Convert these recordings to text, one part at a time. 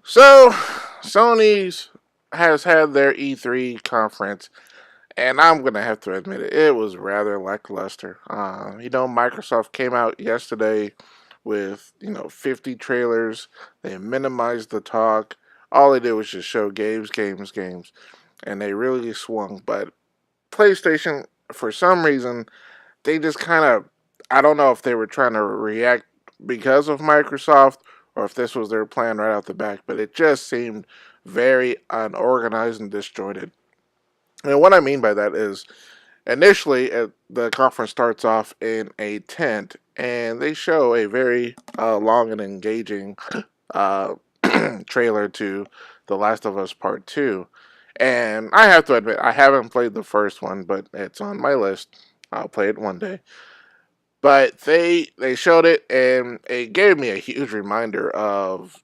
So, Sony's has had their E3 conference, and I'm gonna have to admit it was rather lackluster. Microsoft came out yesterday with 50 trailers. They minimized the talk. All they did was just show games, games, games, and they really swung. But PlayStation, for some reason, they just kind of, I don't know if they were trying to react because of Microsoft or if this was their plan right out the back, but it just seemed very unorganized and disjointed. And what I mean by that is initially the conference starts off in a tent and they show a very long and engaging uh, trailer to The Last of Us Part 2. And I have to admit, I haven't played the first one, but it's on my list. I'll play it one day. But they showed it, and it gave me a huge reminder of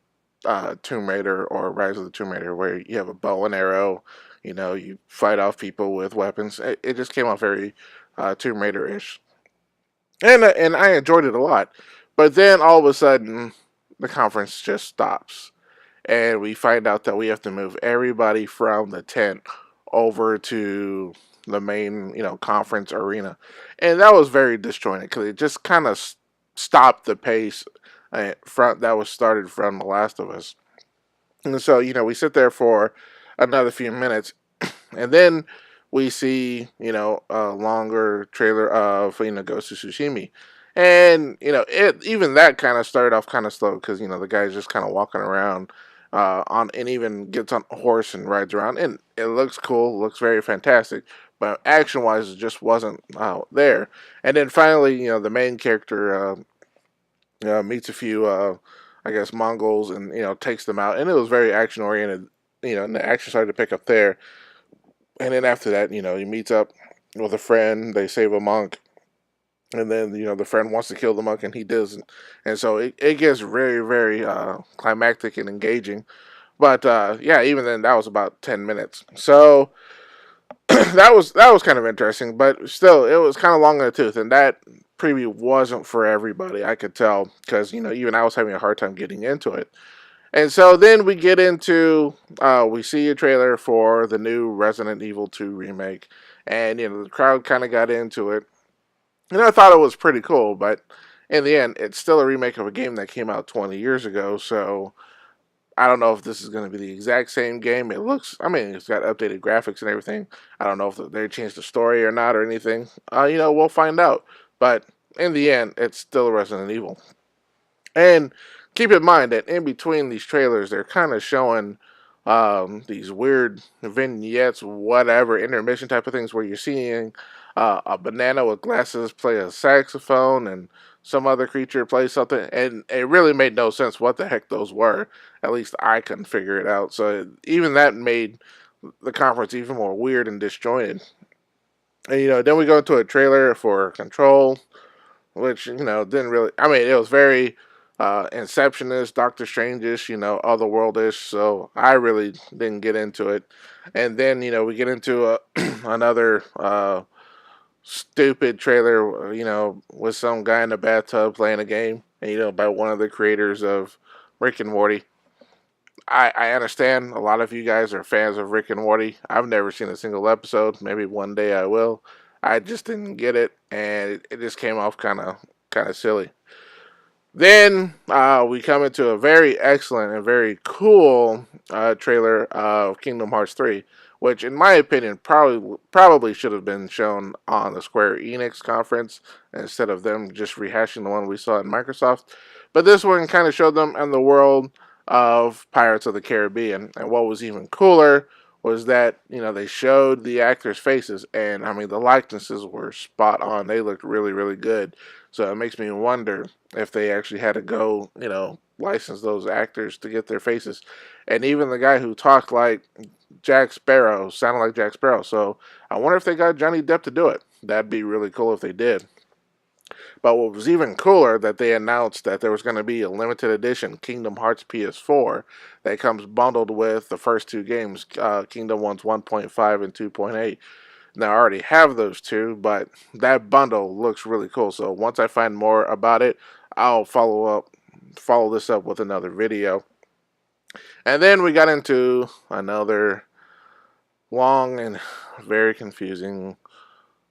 Tomb Raider or Rise of the Tomb Raider, where you have a bow and arrow. You fight off people with weapons. It just came off very Tomb Raider ish, and I enjoyed it a lot. But then all of a sudden, the conference just stops, and we find out that we have to move everybody from the tent over to the main, conference arena, and that was very disjointed because it just kind of stopped the pace front that was started from The Last of Us. And so, we sit there for another few minutes, and then we see, a longer trailer of, Ghost of Tsushima. And, it even that kind of started off kind of slow because, the guy's just kind of walking around and even gets on a horse and rides around. And it looks cool, looks very fantastic. But action wise, it just wasn't there. And then finally, the main character meets a few, I guess, Mongols and, takes them out. And it was very action oriented, and the action started to pick up there. And then after that, he meets up with a friend. They save a monk, and then the friend wants to kill the monk, and he doesn't. And so it gets very, very climactic and engaging. But yeah, even then, that was about 10 minutes. So that was kind of interesting. But still, it was kind of long in the tooth, and that preview wasn't for everybody. I could tell because even I was having a hard time getting into it. And so then we get into, we see a trailer for the new Resident Evil 2 remake. And, the crowd kind of got into it. And I thought it was pretty cool, but in the end, it's still a remake of a game that came out 20 years ago. So I don't know if this is going to be the exact same game. It's got updated graphics and everything. I don't know if they changed the story or not or anything. We'll find out. But in the end, it's still Resident Evil. And keep in mind that in between these trailers, they're kind of showing these weird vignettes, whatever, intermission type of things where you're seeing a banana with glasses play a saxophone and some other creature play something. And it really made no sense what the heck those were. At least I couldn't figure it out. So even that made the conference even more weird and disjointed. And, then we go into a trailer for Control, which didn't really. It was very Inceptionist, Doctor Strange-ish, otherworldish. So I really didn't get into it. And then we get into another stupid trailer, with some guy in a bathtub playing a game, and, by one of the creators of Rick and Morty. I understand a lot of you guys are fans of Rick and Morty. I've never seen a single episode. Maybe one day I will. I just didn't get it, and it just came off kind of silly. Then we come into a very excellent and very cool trailer of Kingdom Hearts 3, which, in my opinion, probably should have been shown on the Square Enix conference instead of them just rehashing the one we saw in Microsoft. But this one kind of showed them in the world of Pirates of the Caribbean, and what was even cooler was that they showed the actors' faces, and the likenesses were spot on. They looked really, really good. So it makes me wonder if they actually had to go, license those actors to get their faces. And even the guy who talked like Jack Sparrow sounded like Jack Sparrow. So I wonder if they got Johnny Depp to do it. That'd be really cool if they did. But what was even cooler that they announced that there was going to be a limited edition Kingdom Hearts PS4 that comes bundled with the first two games, Kingdom Ones 1.5 and 2.8. Now, I already have those two, but that bundle looks really cool. So once I find more about it, I'll follow this up with another video. And then we got into another long and very confusing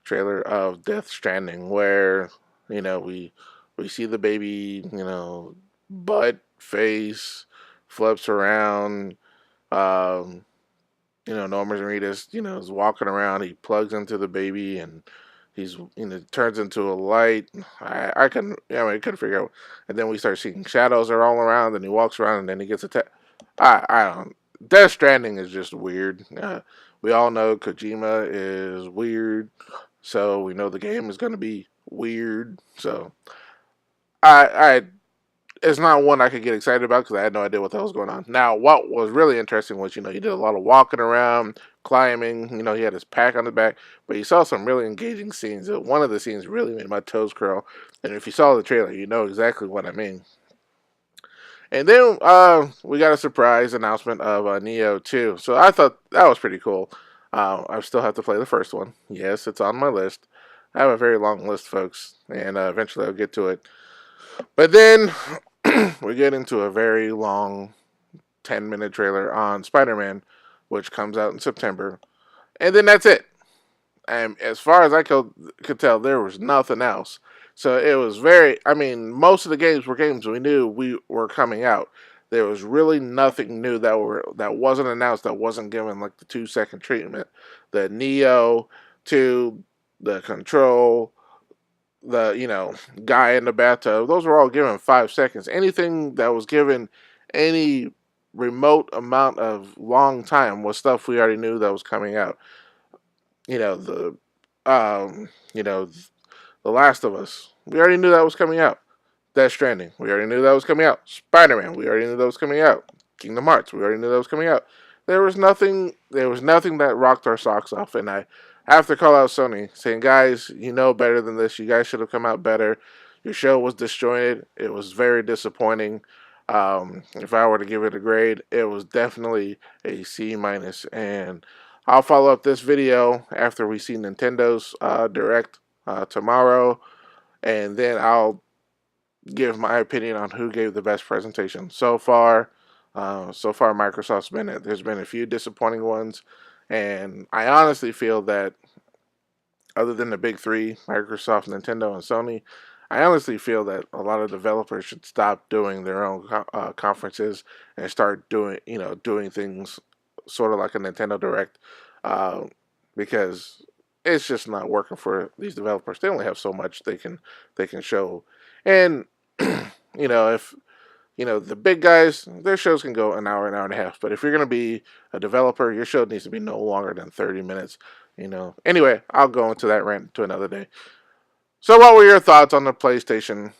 trailer of Death Stranding, where we see the baby, butt face flips around. Um, Norman Reedus, is walking around. He plugs into the baby, and he's, turns into a light. I couldn't, I couldn't figure out. And then we start seeing shadows are all around, and he walks around, and then he gets attacked. I don't. Death Stranding is just weird. We all know Kojima is weird, so we know the game is going to be weird. So I it's not one I could get excited about because I had no idea what the hell was going on. Now, what was really interesting was, he did a lot of walking around, climbing. He had his pack on his back, but you saw some really engaging scenes. One of the scenes really made my toes curl, and if you saw the trailer, you know exactly what I mean. And then we got a surprise announcement of Neo 2. So I thought that was pretty cool. I still have to play the first one. Yes, it's on my list. I have a very long list, folks, and eventually I'll get to it. But then we get into a very long 10-minute trailer on Spider-Man, which comes out in September. And then that's it. And as far as I could tell, there was nothing else. So it was most of the games were games we knew we were coming out. There was really nothing new that wasn't announced, that wasn't given like the 2 second treatment. The Neo to the Control, the guy in the bathtub, those were all given 5 seconds. Anything that was given any remote amount of long time was stuff we already knew that was coming out. You know the um you know the Last of Us, we already knew that was coming out. Death Stranding, we already knew that was coming out. Spider-Man, we already knew that was coming out. Kingdom Hearts, we already knew that was coming out. There was nothing that rocked our socks off, and I have to call out Sony, saying, guys, you know better than this. You guys should have come out better. Your show was disjointed. It was very disappointing. If I were to give it a grade, it was definitely a C minus. And I'll follow up this video after we see Nintendo's direct tomorrow, and then I'll give my opinion on who gave the best presentation so far. Microsoft's there's been a few disappointing ones, and I honestly feel that other than the big three, Microsoft, Nintendo, and Sony, I honestly feel that a lot of developers should stop doing their own conferences and start doing things sort of like a Nintendo Direct, uh, because it's just not working for these developers. They only have so much they can show, and if the big guys, their shows can go an hour and a half. But if you're gonna be a developer, your show needs to be no longer than 30 minutes. Anyway, I'll go into that rant to another day. So, what were your thoughts on the PlayStation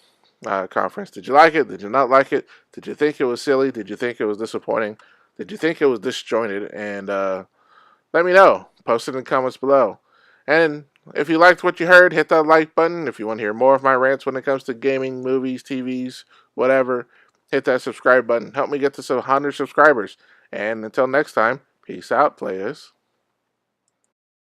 conference? Did you like it? Did you not like it? Did you think it was silly? Did you think it was disappointing? Did you think it was disjointed? And let me know. Post it in the comments below. And if you liked what you heard, hit that like button. If you want to hear more of my rants when it comes to gaming, movies, TVs, whatever, hit that subscribe button. Help me get to 100 subscribers. And until next time, peace out, players.